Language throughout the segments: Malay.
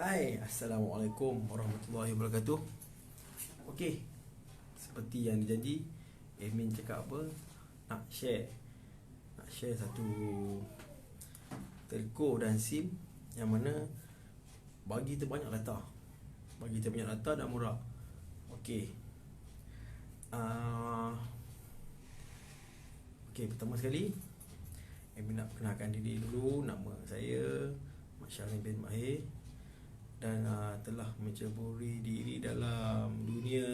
Hai, Assalamualaikum warahmatullahi wabarakatuh. Okey, seperti yang dijanji, admin cakap apa? Nak share satu telco dan SIM yang mana bagi terbanyak data. Dan murah. Okey. Okey, pertama sekali admin nak perkenalkan diri dulu. Nama saya Syahrin bin Mahir dan telah menceburi diri dalam dunia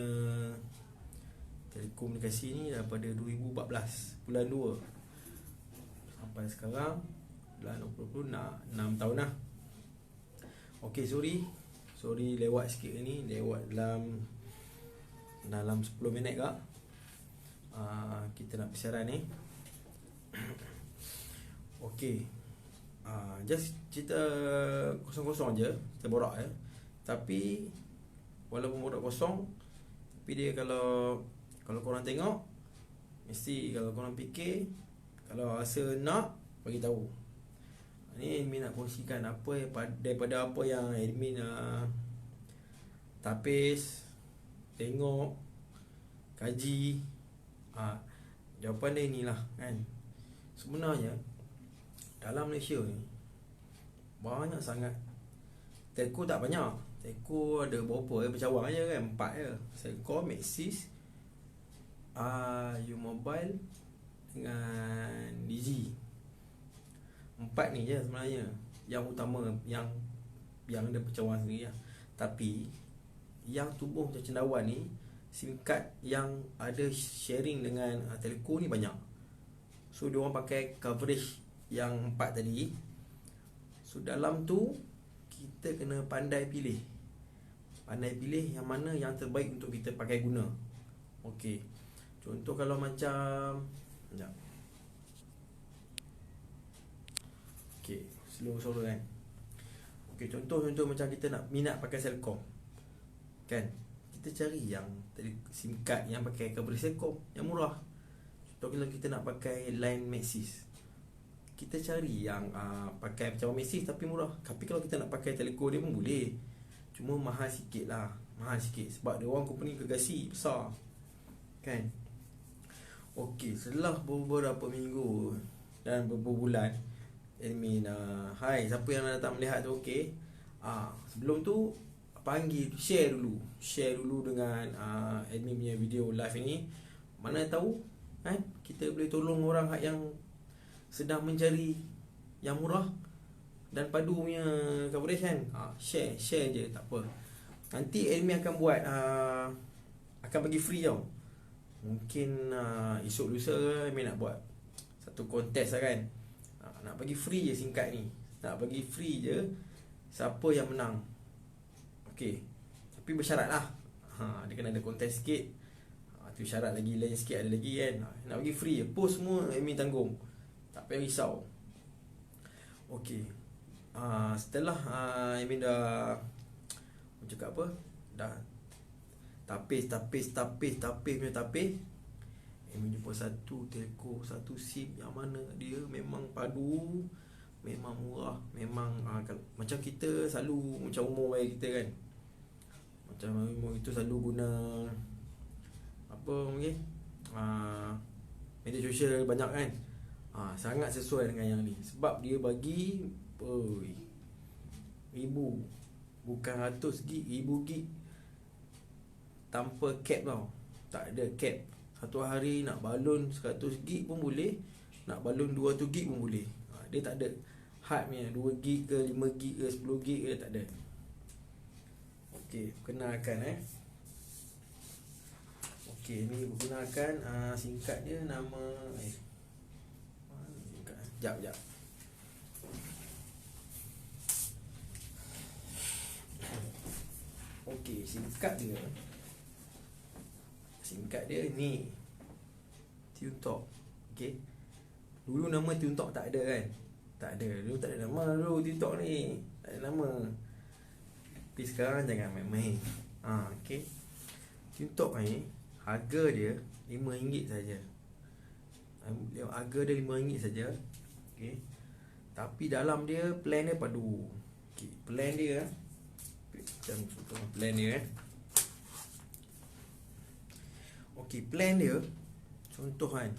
telekomunikasi ni daripada 2014 bulan 2 sampai sekarang bulan 2020 nak 6 tahun lah. Okey, sorry lewat sikit ni, lewat dalam 10 minit kak. Kita nak bersiaran ni. Okey, just cerita kosong-kosong je, kita borak ya. Tapi walaupun borak kosong, tapi dia kalau korang tengok, mesti kalau korang fikir, kalau rasa nak, bagi tahu. Ni admin nak kongsikan apa daripada apa yang admin tapis, tengok, kaji. Jawapan dia inilah kan. Sebenarnya dalam Malaysia ni banyak sangat telco. Tak banyak telco, ada berapa bercawang aja kan, 4 je. Selcom, Maxis, U-Mobile dengan Digi. 4 ni je sebenarnya yang utama, yang ada bercawang sendiri lah. Tapi yang tubuh macam cendawan ni, SIM card yang ada sharing dengan telco ni banyak. So diorang pakai coverage yang 4 tadi. So dalam tu kita kena pandai pilih yang mana yang terbaik untuk kita pakai guna. Okey, contoh kalau macam sekejap. Okey, slow kan. Okey, contoh macam kita minat pakai Selcom kan, kita cari yang SIM card yang pakai coverage Selcom yang murah. Contoh kalau kita nak pakai line Maxis, kita cari yang pakai macam Maxis tapi murah. Tapi kalau kita nak pakai telco dia pun boleh, cuma mahal sikit sebab dia orang company gergasi besar kan. Okey, setelah beberapa minggu dan beberapa bulan admin hai, siapa yang datang melihat tu, okey, sebelum tu share dulu dengan admin punya video live ini. Mana tahu kan kita boleh tolong orang yang sedang mencari yang murah dan padu punya coverage kan. Share je, tak apa. Nanti admin akan buat akan bagi free tau. Mungkin esok lusa admin nak buat satu kontes lah kan. Nak bagi free je SIM card ni. Nak bagi free je siapa yang menang. Okey, tapi bersyarat lah. Dia kena ada kontes sikit. Tu syarat lagi, lain sikit ada lagi kan. Nak bagi free je, post semua admin tanggung, tak payah risau. Okey, setelah admin dah cakap apa, dah tapis punya tapis, admin jumpa satu telco, satu SIM yang mana dia memang padu, memang murah, memang macam kita selalu, macam umur kita kan, macam umur itu selalu guna apa mungkin media sosial banyak kan. Sangat sesuai dengan yang ni, sebab dia bagi ribu, bukan ratus gig, ribu gig tanpa cap tau. Tak ada cap. Satu hari nak balon 100 gig pun boleh, nak balon 200 gig pun boleh. Dia tak ada hadnya 2 gig ke 5 gig ke 10 gig ke, tak ada. Okey, kenalkan Okey, ni perkenalkan SIM card dia, nama Sekejap. Okey, SIM card dia ni TuneTalk. Okey, dulu nama TuneTalk tak ada kan. Dulu tak ada nama TuneTalk ni, tak ada nama. Tapi sekarang jangan main-main. Okey, TuneTalk ni harga dia RM5 saja. Harga dia RM5 saja. Okey, tapi dalam dia plan dia padu. Okey, plan dia Macam plan dia Okey, plan dia contoh kan,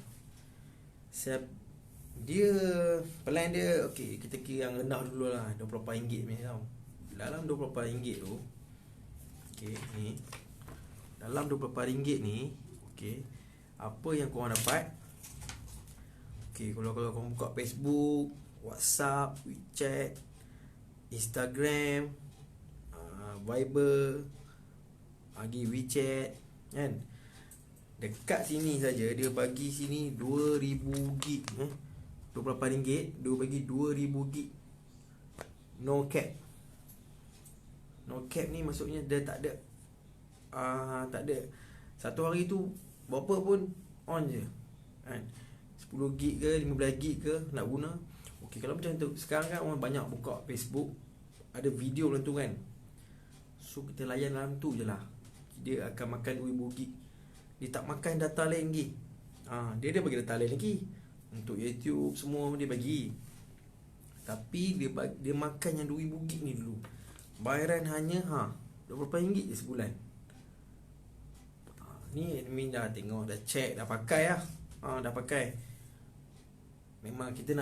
dia plan dia okey, kita kira yang rendah dulu lah, RM28 punya tau. Dalam RM28 tu, okey, ni dalam RM28 ni, okey, apa yang korang dapat? Okey, kalau korang buka Facebook, WhatsApp, WeChat, Instagram, Viber, lagi WeChat kan. Dekat sini saja dia bagi sini 2000 gig RM28 dia bagi 2000 gig. No cap. No cap ni maksudnya dia tak ada tak ada satu hari tu berapa pun on je kan. 10 gig ke 15 gig ke nak guna. Okey, kalau macam tu sekarang kan orang banyak buka Facebook, ada video dalam tu kan. So kita layan dalam tu je lah. Dia akan makan 2000 gig. Dia tak makan data lain lagi. Dia bagi data lain lagi. Untuk YouTube semua dia bagi. Tapi dia makan yang 2000 gig ni dulu. Bayaran hanya RM28 je sebulan. Ni admin dah tengok, dah check, dah pakai lah. Dah pakai. Memang kita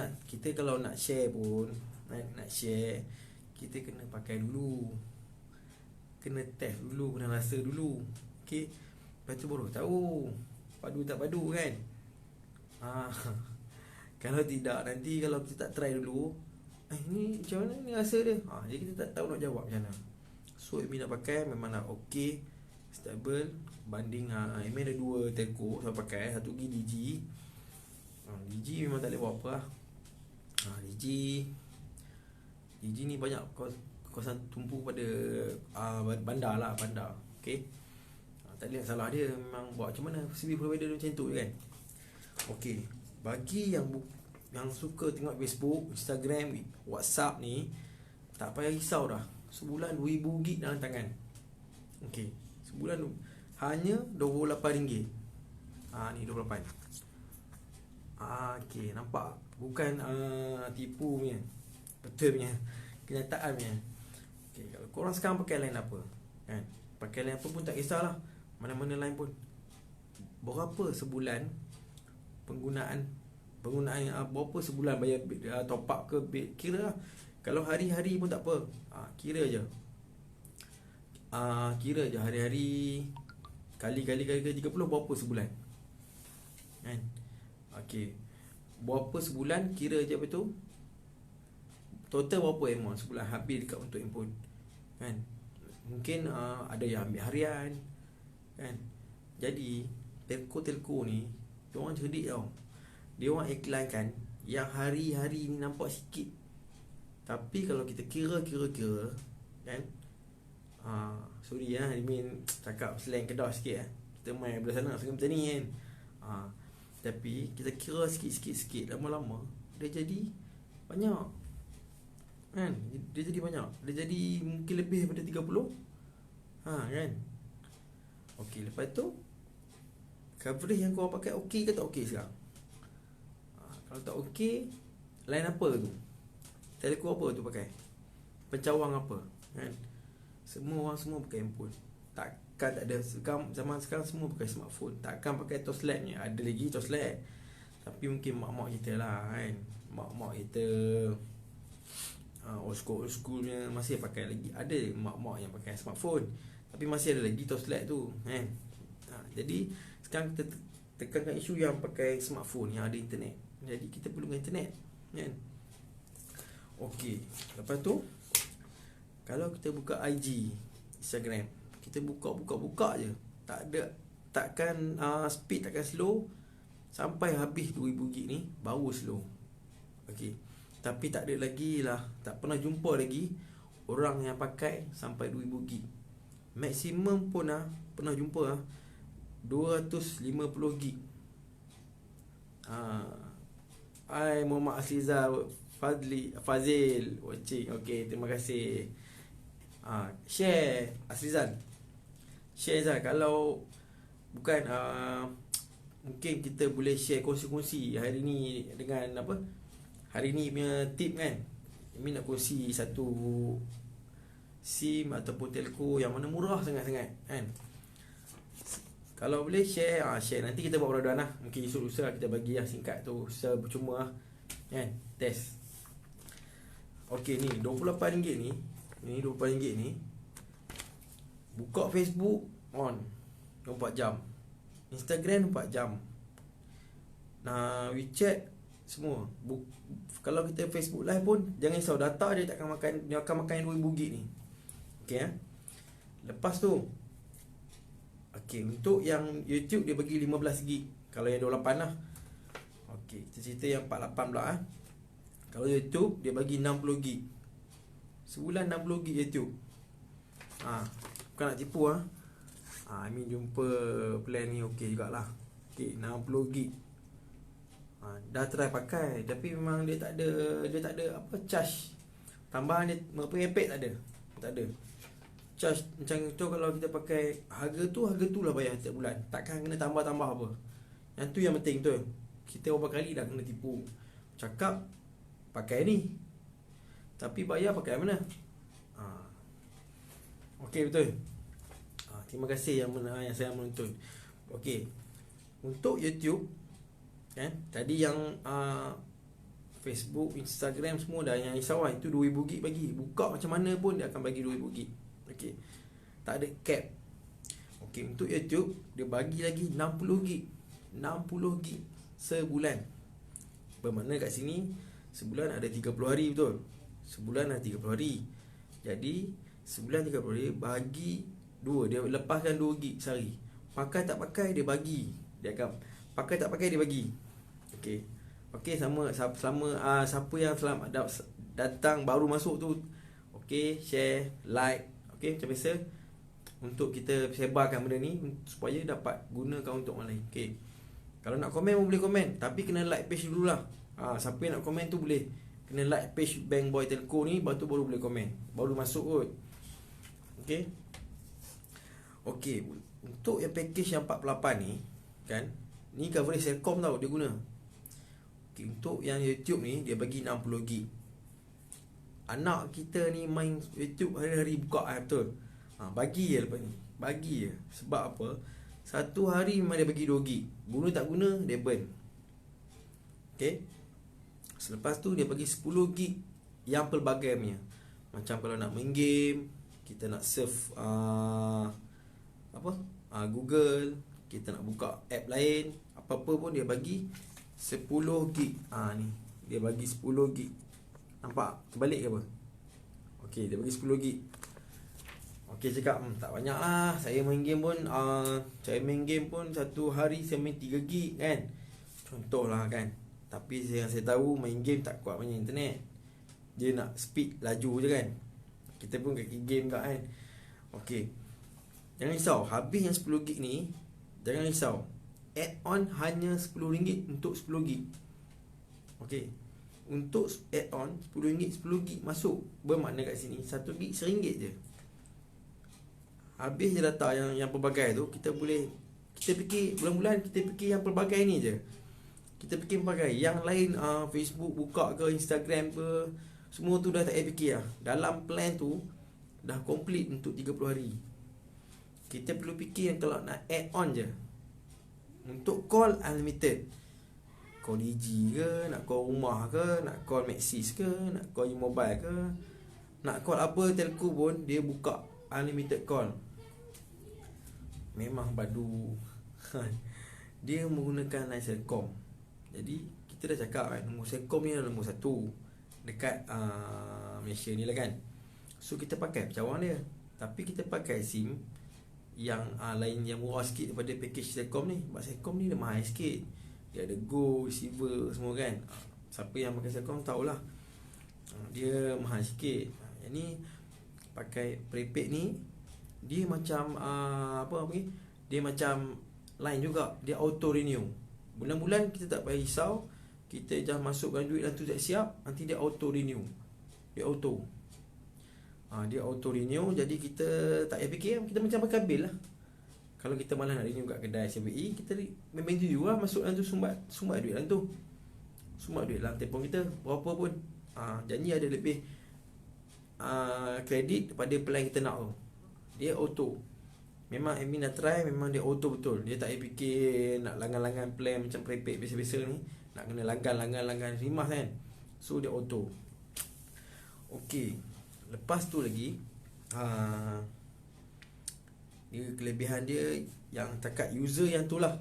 kalau nak share pun, nak share, kita kena pakai dulu. Kena test dulu, kena rasa dulu. Okey. Lepas tu baru tahu padu tak padu kan. Kalau tidak, nanti kalau kita tak try dulu, ni macam mana ni rasa dia, jadi kita tak tahu nak jawab macam mana. So Amy nak pakai memang nak okay, stable. Banding Amy ada 2 telco saya pakai. Satu lagi DG. DG memang tak boleh buat apa lah. DG ni banyak kawasan tumpu pada bandar lah, bandar. Okay, tak lihat salah dia, memang buat macam mana CV provider macam tu kan. Okey, bagi yang suka tengok Facebook, Instagram, WhatsApp ni, tak payah risau dah. Sebulan 2000 gig dalam tangan. Okey, sebulan hanya RM28. Ni 28. Okey, nampak bukan tipu punya, betul punya, kenyataan punya. Okey, kalau korang sekarang pakai line apa kan, pakai line apa pun tak kisahlah, mana-mana line pun, berapa sebulan penggunaan berapa sebulan bayar top up ke, kira lah. Kalau hari-hari pun tak apa, kira je hari-hari kali 30 berapa sebulan kan. Okey, berapa sebulan, kira je apa tu, total berapa amount sebulan habis dekat untuk handphone kan. Mungkin ada yang ambil harian kan. Jadi telco ni dia orang cerdik tau. Dia orang iklankan yang hari-hari ni nampak sikit, tapi kalau kita kira kan, sorry I mean cakap slang Kedah sikit kita main belah sana macam ni kan. Tapi kita kira sikit lama-lama dia jadi banyak kan. Dia jadi banyak, dia jadi mungkin lebih daripada 30 kan. Okey, lepas tu coverage yang korang pakai okey ke tak okey sekarang? Kalau tak okey, line apa tu, telco apa tu pakai, pencawang apa kan. Semua pakai handphone. Takkan tak ada, zaman sekarang semua pakai smartphone. Takkan pakai toslet ni. Ada lagi toslet, tapi mungkin mak-mak kita lah kan, mak-mak kita old school punya masih pakai lagi. Ada mak-mak yang pakai smartphone, tapi masih ada lagi toslet tu kan. Jadi sekarang kita tekankan isu yang pakai smartphone yang ada internet. Jadi kita perlukan internet kan. Okey, lepas tu kalau kita buka IG, Instagram, kita buka je, takkan speed takkan slow sampai habis 2000 gig ni baru slow. Okey, tapi tak ada lagi lah, tak pernah jumpa lagi orang yang pakai sampai 2000 gig. Maksimum pun pernah jumpa 250 gig. Muhammad Asliza Fazil watching. Okey, terima kasih. Share Asrizan, share Zan. Kalau bukan mungkin kita boleh share kongsi-kongsi hari ni dengan hari ni punya tip kan. Ini nak kongsi satu SIM ataupun telco yang mana murah sangat-sangat kan. Kalau boleh share, share nanti kita buat perladuan lah. Mungkin esok lusa kita bagi lah sim card tu secara percuma lah kan, test. Okey ni RM28 ni. Ni RM28 ni. Buka Facebook on 24 jam. Instagram 24 jam. Nah, WeChat semua. Kalau kita Facebook live pun jangan risau, data dia takkan makan, dia akan makan 2000 gig ni. Okey Lepas tu untuk yang YouTube dia bagi 15 gig. Kalau yang 28 lah. Kita cerita yang 48 pula Kalau YouTube dia bagi 60 gig. Sebulan 60 gig YouTube. Bukan nak tipu Amin jumpa plan ni okey jugalah. 60 gig. Dah try pakai tapi memang dia tak ada apa charge. Tambahan dia berapa ringgit tak ada. Charge macam tu kalau kita pakai harga tu lah bayar setiap bulan. Takkan kena tambah-tambah apa. Yang tu yang penting tu. Kita berapa kali dah kena tipu. Cakap pakai ni tapi bayar pakai mana? Okey betul. Terima kasih yang saya menonton. Okey. Untuk YouTube kan, tadi yang Facebook, Instagram semua dah yang risau itu 2000 gig bagi. Buka macam mana pun dia akan bagi 2000 gig. Okey. Tak ada cap. Okey, untuk YouTube dia bagi lagi 60 gig. 60 gig sebulan. Bermakna kat sini sebulan ada 30 hari betul. Sebulan ada 30 hari. Jadi sebulan 30 hari bagi 2. Dia lepaskan 2 gig sehari. Pakai tak pakai dia bagi. Dia akan pakai tak pakai dia bagi. Okey sama siapa yang datang baru masuk tu, okey share, like, okey macam biasa untuk kita sebarkan benda ni supaya dapat gunakan untuk orang lain. Okey. Kalau nak komen pun boleh komen, tapi kena like page dululah. Siapa yang nak komen tu boleh kena like page Bank Boy Telco ni, baru boleh komen. Baru masuk kot. Okey. Okey, untuk yang package yang 48 ni kan, ni coverage Celcom tau dia guna. Okey, untuk yang YouTube ni dia bagi 60 gig. Anak kita ni main YouTube hari-hari buka betul. Bagi je lepas ni. Bagi je. Sebab apa? Satu hari memang dia bagi 2 gig. Guna tak guna dia burn. Okey. Selepas tu dia bagi 10 gig yang pelbagai punya. Macam kalau nak main game, kita nak surf Google, kita nak buka app lain, apa-apa pun dia bagi 10 gig. Ni dia bagi 10 gig. Nampak? Terbalik ke apa? Okey, dia bagi 10 gig. Okey, cakap tak banyak lah. Saya main game pun satu hari saya main 3 gig kan. Contohlah kan. Tapi yang saya tahu main game tak kuat banyak internet. Dia nak speed laju je kan. Kita pun kaki game kan. Okey. Jangan risau, habis yang 10 gig ni, jangan risau. Add on hanya RM10 untuk 10 gig. Okey. Untuk add on RM10, 10 gig masuk. Bermakna kat sini 1 gig RM1 je. Habis je data yang pelbagai tu, kita fikir bulan-bulan kita fikir yang pelbagai ni je. Kita fikir pelbagai. Yang lain Facebook buka ke, Instagram ke, semua tu dah tak payah fikir lah. Dalam plan tu dah complete untuk 30 hari. Kita perlu fikir yang kalau nak add on je. Untuk call unlimited. Call DG ke, nak call rumah ke, nak call Maxis ke, nak call mobile ke, nak call apa telco pun dia buka unlimited call. Memang badu. Dia menggunakan line Celcom. Jadi kita dah cakap kan, nombor Celcom ni adalah nombor 1 dekat Malaysia ni lah kan. So kita pakai pecawan dia. Tapi kita pakai SIM yang lain yang murah sikit daripada package Celcom ni. Sebab Celcom ni dia mahal sikit. Dia ada Go, receiver semua kan. Siapa yang pakai Celcom tahulah. Dia mahal sikit. Yang ni pakai prepaid ni dia macam dia macam line juga. Dia auto renew. Bulan-bulan kita tak payah risau. Kita dah masukkan duit dan tu tak siap, nanti dia auto renew. Dia auto. Dia auto renew. Jadi kita tak payah fikir. Kita macam pakai bil lah. Kalau kita malas nak renew kat kedai CBE, kita memang tu lah, masuk dalam tu sumbat duit dalam tu. Sumbat duit dalam telefon kita berapa pun. Janji ada lebih kredit pada plan kita nak tu. Dia auto. Memang admin dah try, memang dia auto betul. Dia tak payah fikir nak langgan-langgan plan macam prepare biasa-biasa ni. Nak kena langgan rimas kan. So dia auto. Okey. Lepas tu lagi dia kelebihan dia yang takat user yang tu lah.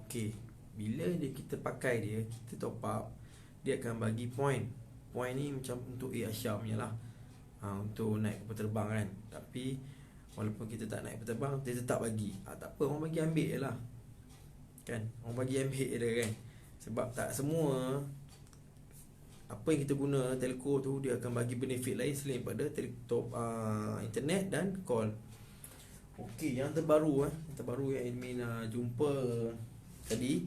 Okey. Bila kita pakai dia, kita top up, dia akan bagi point. Point ni macam untuk Aisyah punya lah. Untuk naik kapal terbang kan. Tapi walaupun kita tak naik kapal terbang, dia tetap bagi. Tak apa, orang bagi ambil je lah. Kan? Orang bagi ambil je kan. Sebab tak semua apa yang kita guna telco tu dia akan bagi benefit lain selain pada internet dan call. Okey, yang terbaru yang admin jumpa tadi,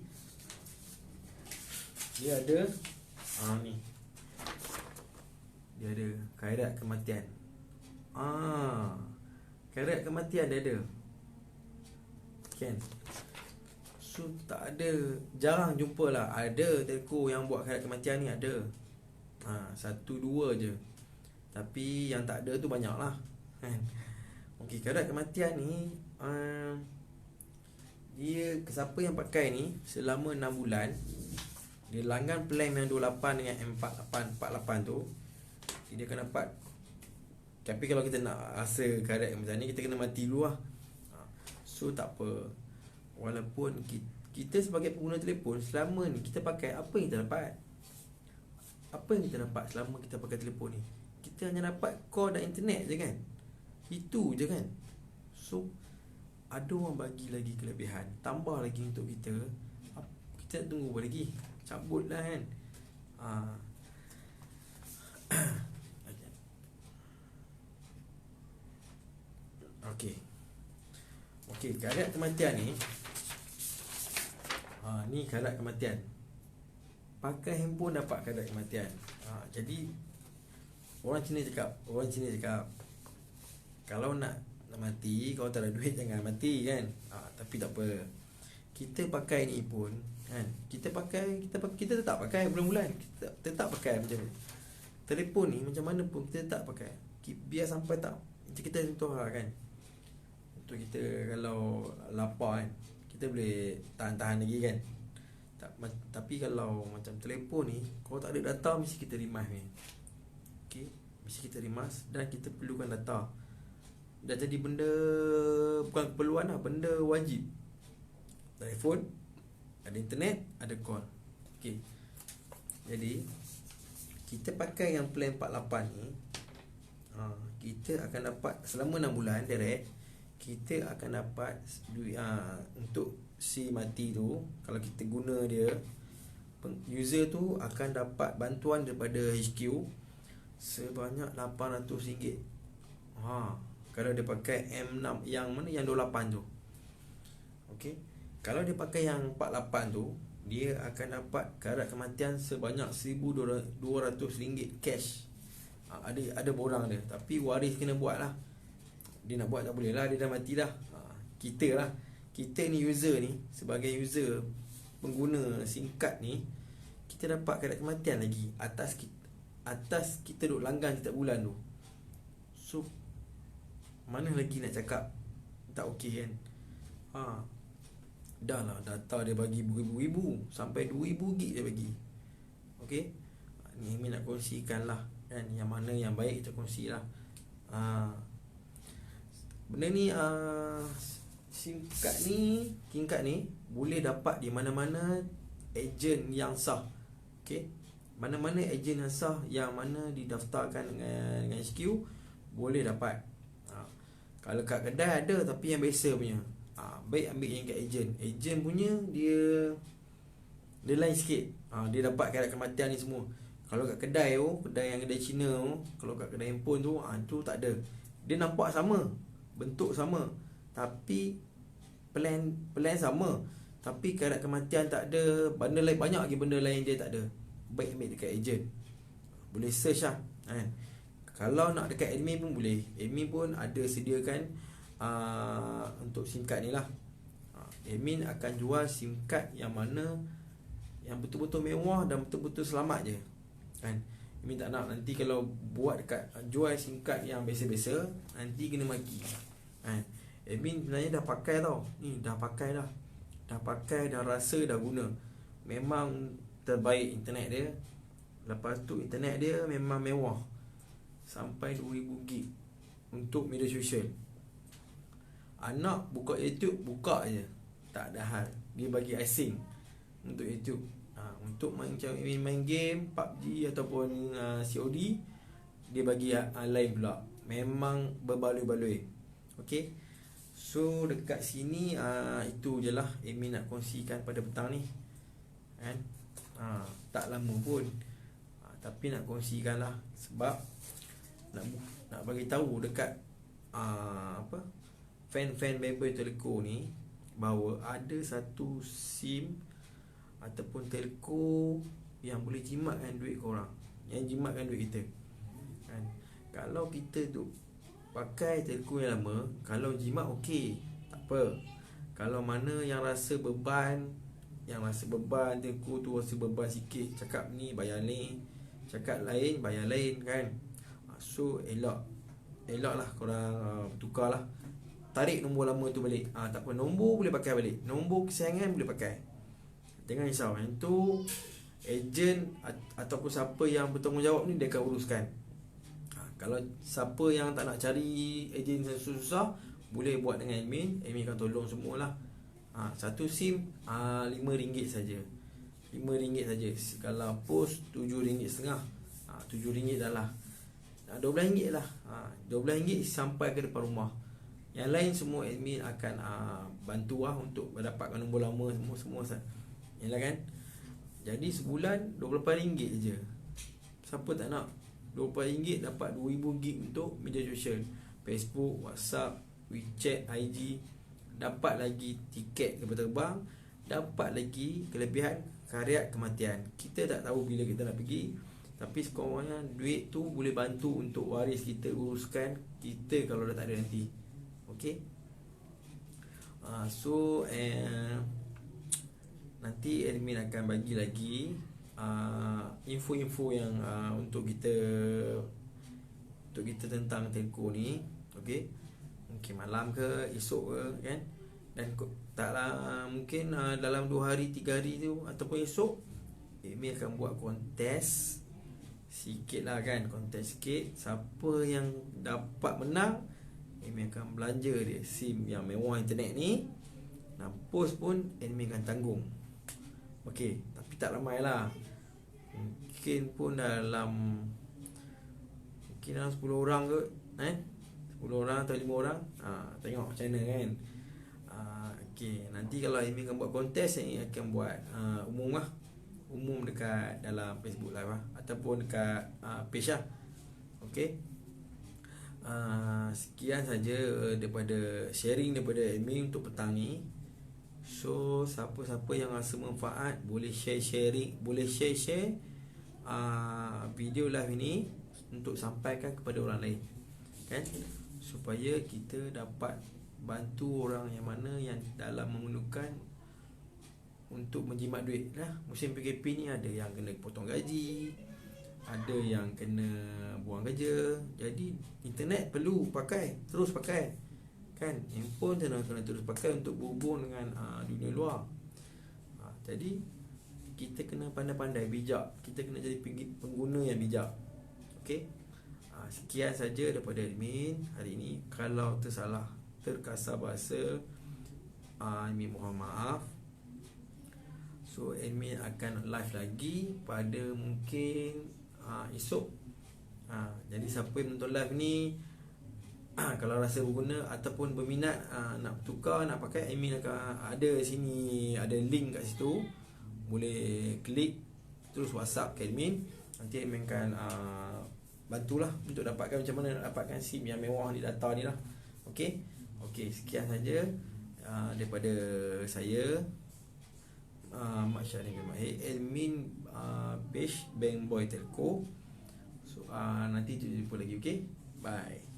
dia ada ni. Dia ada khairat kematian. Khairat kematian dia ada. Kan? So tak ada, jarang jumpa lah. Ada telco yang buat khairat kematian ni, ada. Satu dua je. Tapi yang tak ada tu banyak lah kan. Okey, khairat kematian ni dia, siapa yang pakai ni selama 6 bulan, dia langgan plan yang 28 dengan M48 tu, dia akan dapat. Tapi kalau kita nak rasa khairat kematian ni, kita kena mati dulu lah. So tak apa. Walaupun kita sebagai pengguna telefon, selama ni kita pakai, apa yang kita dapat? Apa yang kita dapat selama kita pakai telefon ni? Kita hanya dapat call dan internet je kan. Itu je kan. So ada orang bagi lagi kelebihan, tambah lagi untuk kita. Kita tunggu apa lagi? Cabut lah kan. Okey, khairat kematian ni, ni khairat kematian. Pakai handphone dapat khairat kematian. Jadi orang Cina cakap kalau nak mati, kalau tak ada duit jangan mati kan. Tapi tak apa, kita pakai ni pun kan, kita tetap pakai bulan-bulan. Kita tetap pakai macam telefon ni, macam mana pun kita tetap pakai. Biar sampai tak, kita contoh lah kan, untuk kita kalau lapar kan, kita boleh tahan-tahan lagi kan. Tapi kalau macam telefon ni, kalau tak ada data, mesti kita rimas ni. Okey, mesti kita rimas dan kita perlukan data. Dah jadi benda, bukan keperluan lah, benda wajib. Telefon, ada internet, ada call. Okey, jadi kita pakai yang plan 48 ni, kita akan dapat selama 6 bulan direct, kita akan dapat duit untuk si mati tu. Kalau kita guna dia, user tu akan dapat bantuan daripada HQ sebanyak RM800. Kalau dia pakai M6, yang mana, yang 28 tu. Okey, kalau dia pakai yang 48 tu, dia akan dapat khairat kematian sebanyak RM1,200 cash. Ada borang dia, tapi waris kena buat lah. Dia nak buat tak boleh lah, dia dah mati dah. Kita ni user ni, sebagai user pengguna SIM card ni, kita dapat khairat kematian lagi atas kita duk langgan setiap bulan tu. So mana lagi nak cakap tak okey kan. Dah lah, data dia bagi beribu-ribu, sampai 2,000 gig dia bagi. Okey, ni Min nak kongsikan lah kan, yang mana yang baik kita kongsi lah. Benda ni SIM card ni boleh dapat di mana-mana ejen yang sah. Okey, mana-mana ejen yang sah, yang mana didaftarkan dengan HQ, boleh dapat. Kalau kat kedai ada, tapi yang biasa punya, baik ambil yang kat ejen. Ejen punya dia lain sikit. Dia dapat khairat kematian ni semua. Kalau kat kedai tu, kedai Cina tu, kalau kat kedai handphone tu, tu tak ada. Dia nampak sama, bentuk sama, tapi plan sama, tapi khairat kematian tak ada. Benda lain, banyak lagi benda lain dia tak ada. Baik ambil dekat ejen. Boleh search lah kan. Kalau nak dekat admin pun boleh. Admin pun ada sediakan untuk SIM card ni lah. Admin akan jual SIM card yang mana yang betul-betul mewah dan betul-betul selamat je kan. admin tak nak. Nanti kalau buat dekat jual SIM card yang biasa-biasa, nanti kena maki. Admin sebenarnya dah pakai tau. Ni dah pakai dah. Dah pakai, dah rasa, dah guna. Memang terbaik internet dia. Lepas tu internet dia memang mewah. Sampai 2000 gig untuk media sosial. Anak buka YouTube, buka je, tak ada hal. Dia bagi asing untuk YouTube. Untuk macam main game PUBG ataupun COD, dia bagi lain pula. Memang berbaloi-baloi. Okay. So dekat sini itu je lah admin nak kongsikan pada petang ni kan. Tak lama pun, tapi nak kongsikan lah. Sebab nak bagi tahu dekat fan-fan member telco ni, bahawa ada satu SIM ataupun telco yang boleh jimatkan duit korang, yang jimatkan duit kita kan. Kalau kita tu pakai telco yang lama, kalau jimat okey, tak apa. Kalau mana yang rasa beban, telco tu rasa beban sikit, cakap ni bayar ni, cakap lain bayar lain kan. So elok lah korang tukar lah. Tarik nombor lama tu balik. Tak apa, nombor boleh pakai balik, nombor kesayangan boleh pakai. Jangan risau. Yang tu ejen ataupun siapa yang bertanggungjawab ni, dia akan uruskan. Kalau siapa yang tak nak cari ejen yang susah, boleh buat dengan admin akan tolong semualah. Satu SIM RM5 saja. RM5 saja. Kalau post RM7.5. RM7 dah lah. RM12 lah. RM12 sampai ke depan rumah. Yang lain semua admin akan bantu lah untuk mendapatkan nombor lama semua. Yalah kan. Jadi sebulan RM28 je. Siapa tak nak? RM28 dapat 2000 gig untuk media sosial, Facebook, WhatsApp, WeChat, IG. Dapat lagi tiket kapal terbang, dapat lagi kelebihan khariat kematian. Kita tak tahu bila kita nak pergi, tapi sekurang-kurangnya duit tu boleh bantu untuk waris kita uruskan kita kalau dah tak ada nanti. Okay. So nanti admin akan bagi lagi info-info yang untuk kita tentang telco ni. Okay. Mungkin malam ke, esok ke kan. Dan taklah mungkin dalam 2 hari 3 hari tu ataupun esok, admin akan buat kontes sikit lah kan. Kontes sikit. Siapa yang dapat menang, admin akan belanja dia SIM yang mewah internet ni. Post pun admin akan tanggung. Okey, tapi tak ramai lah. Mungkin pun dalam 10 orang ke 10 orang atau 5 orang. Tengok macam mana kan. Okey, nanti kalau admin akan buat kontes, admin akan buat umum lah. Umum dekat dalam Facebook Live lah, ataupun dekat page lah. Okey. Sekian saja daripada sharing daripada admin untuk petang ni. So siapa-siapa yang rasa manfaat, boleh share video live ini untuk sampaikan kepada orang lain kan, supaya kita dapat bantu orang yang mana yang dalam memerlukan untuk menjimat duit lah. Musim PKP ni ada yang kena potong gaji, ada yang kena buang kerja. Jadi internet perlu pakai, terus pakai kan. Handphone kena terus pakai untuk berhubung dengan dunia luar. Jadi kita kena pandai-pandai, bijak. Kita kena jadi pengguna yang bijak. Okey. Sekian saja daripada admin hari ini. Kalau terkasar bahasa, admin mohon maaf. So admin akan live lagi pada mungkin esok. Jadi siapa yang menonton live ni, kalau rasa berguna ataupun berminat nak tukar, nak pakai, admin akan ada sini, ada link kat situ. Boleh klik terus WhatsApp ke admin. Nanti admin akan bantulah untuk dapatkan macam mana nak dapatkan SIM yang mewah di data ni lah. Okey. Sekian saja daripada saya, Mak Syarif bin Mahir, admin page Bank Boy Telco. So nanti jumpa lagi. Okay, bye.